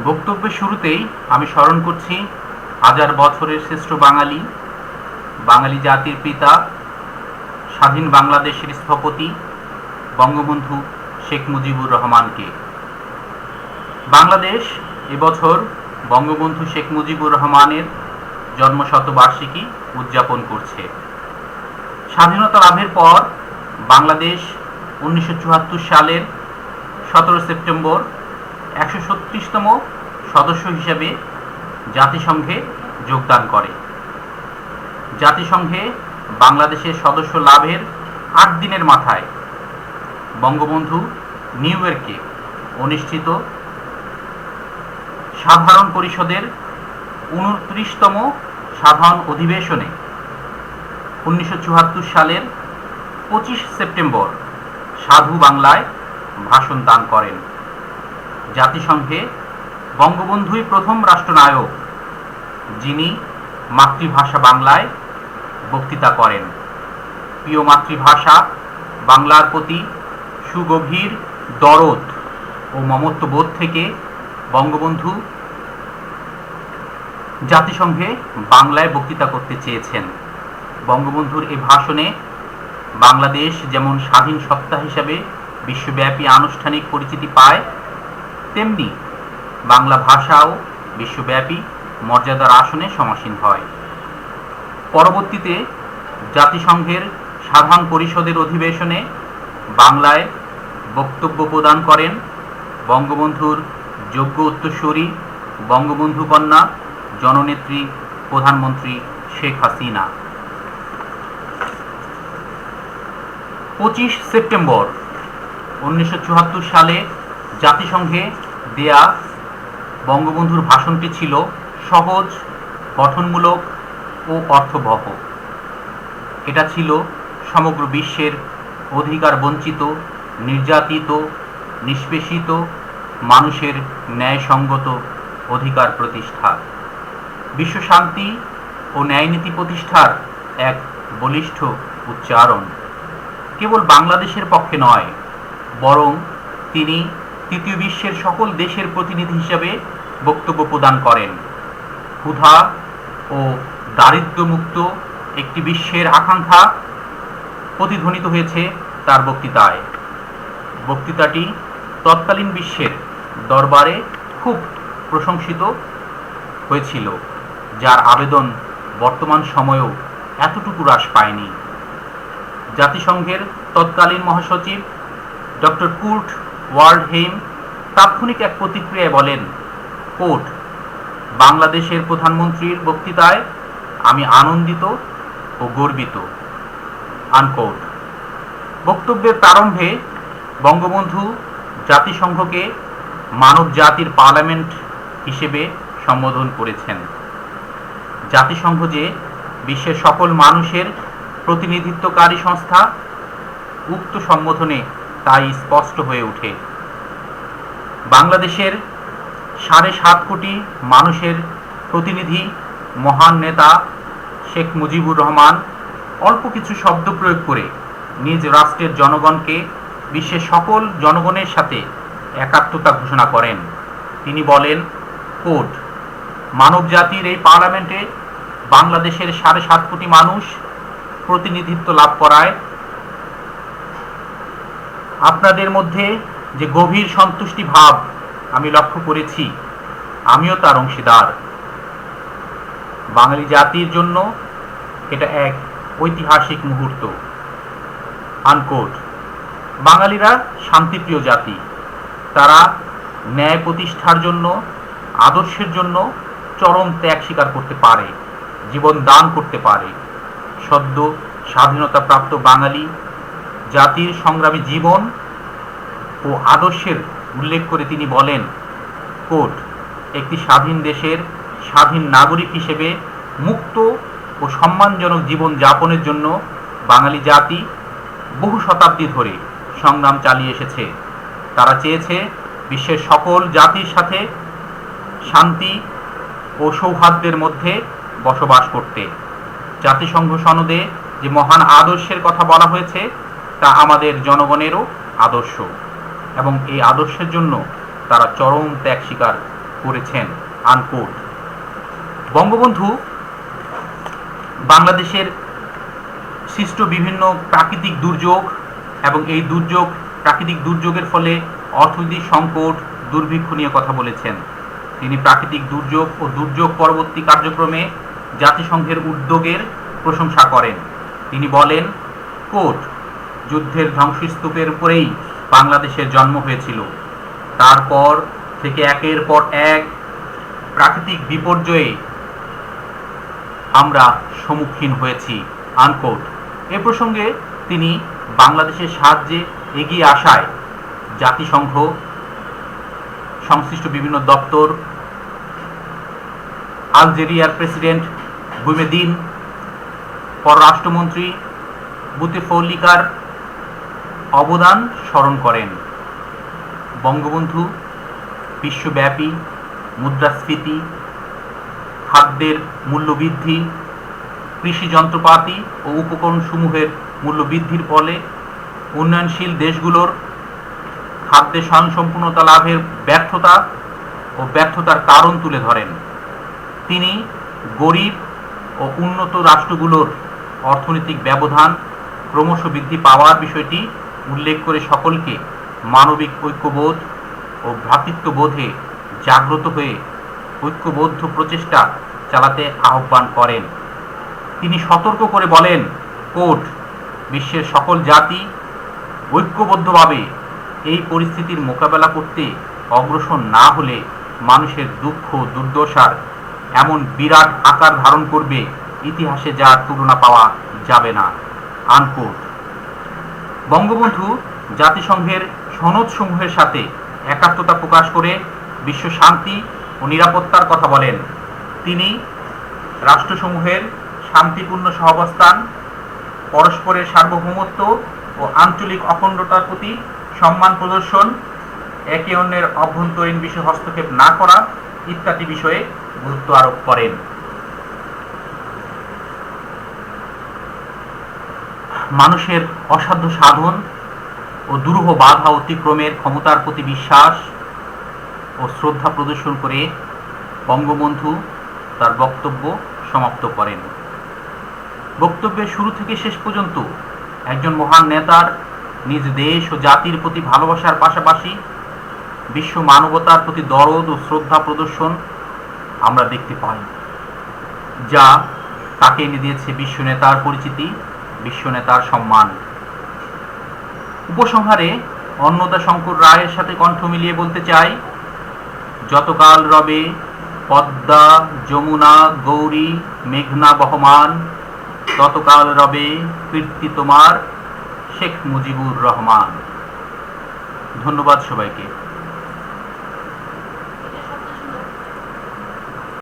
বক্তব্যের শুরুতেই আমি স্মরণ করছি হাজার বছরের শ্রেষ্ঠ বাঙালি, বাঙালি জাতির পিতা, স্বাধীন বাংলাদেশের স্থপতি বঙ্গবন্ধু শেখ মুজিবুর রহমানকে। বাংলাদেশ এবছর বঙ্গবন্ধু শেখ মুজিবুর রহমানের জন্মশতবার্ষিকী উদযাপন করছে। স্বাধীনতা লাভের পর বাংলাদেশ 1974 সালের 17 সেপ্টেম্বর 136তম সদস্য হিসেবে জাতিসংঘে যোগদান করে। জাতিসংঘে বাংলাদেশের সদস্য লাভের 8 দিনের মাথায় বঙ্গবন্ধু নিউ ইয়র্কে অনুষ্ঠিত সাধারণ পরিষদের 29তম সাধারণ অধিবেশনে 1974 সালের 25 সেপ্টেম্বর সাধু বাংলায় ভাষণ দান করেন। জাতিসংঘে বঙ্গবন্ধুই প্রথম রাষ্ট্রনায়ক যিনি মাতৃভাষা বাংলায় বক্তৃতা করেন। প্রিয় মাতৃভাষা বাংলার প্রতি সুগভীর দরদ ও মমত্ববোধ থেকে বঙ্গবন্ধু জাতিসংঘে বাংলায় বক্তৃতা করতে চেয়েছেন। বঙ্গবন্ধুর এই ভাষণে বাংলাদেশ যেমন স্বাধীন সত্তা হিসাবে বিশ্বব্যাপী আনুষ্ঠানিক পরিচিতি পায়, তেমনি বাংলা ভাষাও বিশ্বব্যাপী মর্যাদার আসনে সমাসীন হয়। পরবর্তীতে জাতিসংঘের সাধারণ পরিষদের অধিবেশনে বাংলায় বক্তব্য প্রদান করেন বঙ্গবন্ধুর যোগ্য উত্তরসূরি, বঙ্গবন্ধু কন্যা, জননেত্রী প্রধানমন্ত্রী শেখ হাসিনা। 25 সেপ্টেম্বর 1974 সালে জাতিসংঘে দেয়া বঙ্গবন্ধুর ভাষণটি ছিল সহজ, গঠনমূলক ও অর্থবহ। এটা ছিল সমগ্র বিশ্বের অধিকার বঞ্চিত, নির্যাতিত, নিষ্পেষিত মানুষের ন্যায়সঙ্গত অধিকার প্রতিষ্ঠা, বিশ্বশান্তি ও ন্যায়নীতি প্রতিষ্ঠার এক বলিষ্ঠ উচ্চারণ। কেবল বাংলাদেশের পক্ষে নয়, বরং তিনি তৃতীয় বিশ্বের সকল দেশের প্রতিনিধি হিসেবে বক্তব্য প্রদান করেন। ক্ষুধা ও দারিদ্র্যমুক্ত একটি বিশ্বের আকাঙ্ক্ষা প্রতিধ্বনিত হয়েছে তার বক্তৃতায়। বক্তৃতাটি তৎকালীন বিশ্বের দরবারে খুব প্রশংসিত হয়েছিল, যার আবেদন বর্তমান সময়েও এতটুকু হ্রাস পায়নি। জাতিসংঘের তৎকালীন মহাসচিব ডক্টর কুর্ট ওয়াল্ডহেইম তাৎক্ষণিক এক প্রতিক্রিয়ায় বলেন, কোট, বাংলাদেশের প্রধানমন্ত্রীর বক্তৃতায় আমি আনন্দিত ও গর্বিত, আনকোট। বক্তব্যের প্রারম্ভে বঙ্গবন্ধু জাতিসংঘকে মানব জাতির পার্লামেন্ট হিসেবে সম্বোধন করেছেন। জাতিসংঘ যে বিশ্বের সকল মানুষের প্রতিনিধিত্বকারী সংস্থা, উক্ত সম্বোধনে তাই স্পষ্ট হয়ে ওঠে। বাংলাদেশের 7.5 কোটি মানুষের প্রতিনিধি মহান নেতা শেখ মুজিবুর রহমান অল্প কিছু শব্দ প্রয়োগ করে নিজ রাষ্ট্রের জনগণকে বিশ্বের সকল জনগণের সাথে একাত্মতা ঘোষণা করেন। তিনি বলেন, কোট, মানব জাতির এই পার্লামেন্টে বাংলাদেশের 7.5 কোটি মানুষ প্রতিনিধিত্ব লাভ করায় আপনাদের মধ্যে যে গভীর সন্তুষ্টি ভাব আমি লক্ষ্য করেছি, আমিও তার অংশীদার। বাঙালি জাতির জন্য এটা এক ঐতিহাসিক মুহূর্ত, আনকোট। বাঙালিরা শান্তিপ্রিয় জাতি। তারা ন্যায় প্রতিষ্ঠার জন্য, আদর্শের জন্য চরম ত্যাগ স্বীকার করতে পারে, জীবন দান করতে পারে। সদ্য স্বাধীনতাপ্রাপ্ত বাঙালি জাতির সংগ্রামী জীবন ও আদর্শের উল্লেখ করে তিনি বলেন, কোট, একটি স্বাধীন দেশের স্বাধীন নাগরিক হিসেবে মুক্ত ও সম্মানজনক জীবন যাপনের জন্য বাঙালি জাতি বহু শতাব্দী ধরে সংগ্রাম চালিয়ে এসেছে। তারা চেয়েছে বিশ্বের সকল জাতির সাথে শান্তি ও সৌহার্দ্যের মধ্যে বসবাস করতে। জাতিসংঘ সনদে যে মহান আদর্শের কথা বলা হয়েছে তা আমাদের জনগণেরও আদর্শ, এবং এই আদর্শের জন্য তারা চরম ত্যাগ স্বীকার করেছেন, আনকোট। বঙ্গবন্ধু বাংলাদেশের সৃষ্ট বিভিন্ন প্রাকৃতিক দুর্যোগ এবং এই প্রাকৃতিক দুর্যোগের ফলে অর্থনৈতিক সংকট, দুর্ভিক্ষ নিয়ে কথা বলেছেন। তিনি প্রাকৃতিক দুর্যোগ ও দুর্যোগ পরবর্তী কার্যক্রমে জাতিসংঘের উদ্যোগের প্রশংসা করেন। তিনি বলেন, কোট, যুদ্ধের ধ্বংসস্তূপের উপরেই বাংলাদেশের জন্ম হয়েছিল। তারপর থেকে একের পর এক প্রাকৃতিক বিপর্যয়ে আমরা সম্মুখীন হয়েছি, আনকোট। এ প্রসঙ্গে তিনি বাংলাদেশের সাহায্যে এগিয়ে আসায় জাতিসংঘ, সংশ্লিষ্ট বিভিন্ন দপ্তর, আলজেরিয়ার প্রেসিডেন্ট বুমেদিন, পররাষ্ট্রমন্ত্রী বুতেফলিকার অবদান স্মরণ করেন। বঙ্গবন্ধু বিশ্বব্যাপী মুদ্রাস্ফীতি, খাদ্যের মূল্যবৃদ্ধি, কৃষি যন্ত্রপাতি ও উপকরণসমূহের মূল্যবৃদ্ধির ফলে উন্নয়নশীল দেশগুলোর খাদ্যে স্বয়ংসম্পূর্ণতা লাভের ব্যর্থতার কারণ তুলে ধরেন। তিনি গরিব ও উন্নত রাষ্ট্রগুলোর অর্থনৈতিক ব্যবধান ক্রমশ বৃদ্ধি পাওয়ার বিষয়টি উল্লেখ করে সকলকে মানবিক ঐক্যবোধ ও ভ্রাতৃত্ববোধে জাগ্রত হয়ে ঐক্যবদ্ধ প্রচেষ্টা চালাতে আহ্বান করেন। তিনি সতর্ক করে বলেন, কোট, বিশ্বের সকল জাতি ঐক্যবদ্ধভাবে এই পরিস্থিতির মোকাবেলা করতে অগ্রসর না হলে মানুষের দুঃখ দুর্দশার এমন বিরাট আকার ধারণ করবে, ইতিহাসে যার তুলনা পাওয়া যাবে না, আনকোট। বঙ্গবন্ধু জাতিসংঘের সনদসমূহের সাথে একাত্মতা প্রকাশ করে বিশ্ব শান্তি ও নিরাপত্তার কথা বলেন। তিনি রাষ্ট্রসমূহের শান্তিপূর্ণ সহাবস্থান, পরস্পরের সার্বভৌমত্ব ও আঞ্চলিক অখণ্ডতার প্রতি সম্মান প্রদর্শন, একে অন্যের অভ্যন্তরীণ বিষয়ে হস্তক্ষেপ না করা ইত্যাদি বিষয়ে গুরুত্ব আরোপ করেন। মানুষের অসাধ্য সাধন ও দুরূহ বাধা অতিক্রমের ক্ষমতার প্রতি বিশ্বাস ও শ্রদ্ধা প্রদর্শন করে বঙ্গবন্ধু তার বক্তব্য সমাপ্ত করেন। বক্তব্যের শুরু থেকে শেষ পর্যন্ত একজন মহান নেতার নিজ দেশ ও জাতির প্রতি ভালোবাসার পাশাপাশি বিশ্ব মানবতার প্রতি দরদ ও শ্রদ্ধা প্রদর্শন আমরা দেখতে পাই, যা তাকে এনে দিয়েছে বিশ্ব নেতার পরিচিতি, বিশ্ব নেতার সম্মান। উপসংহারে অন্নদা শঙ্কর রায়ের সাথে কণ্ঠ মিলিয়ে বলতে চাই, যতকাল রবে পদ্মা, যমুনা, গৌরী, মেঘনা বহমান, ততকাল রবে কীর্তি তোমার, শেখ মুজিবুর রহমান। ধন্যবাদ সবাইকে।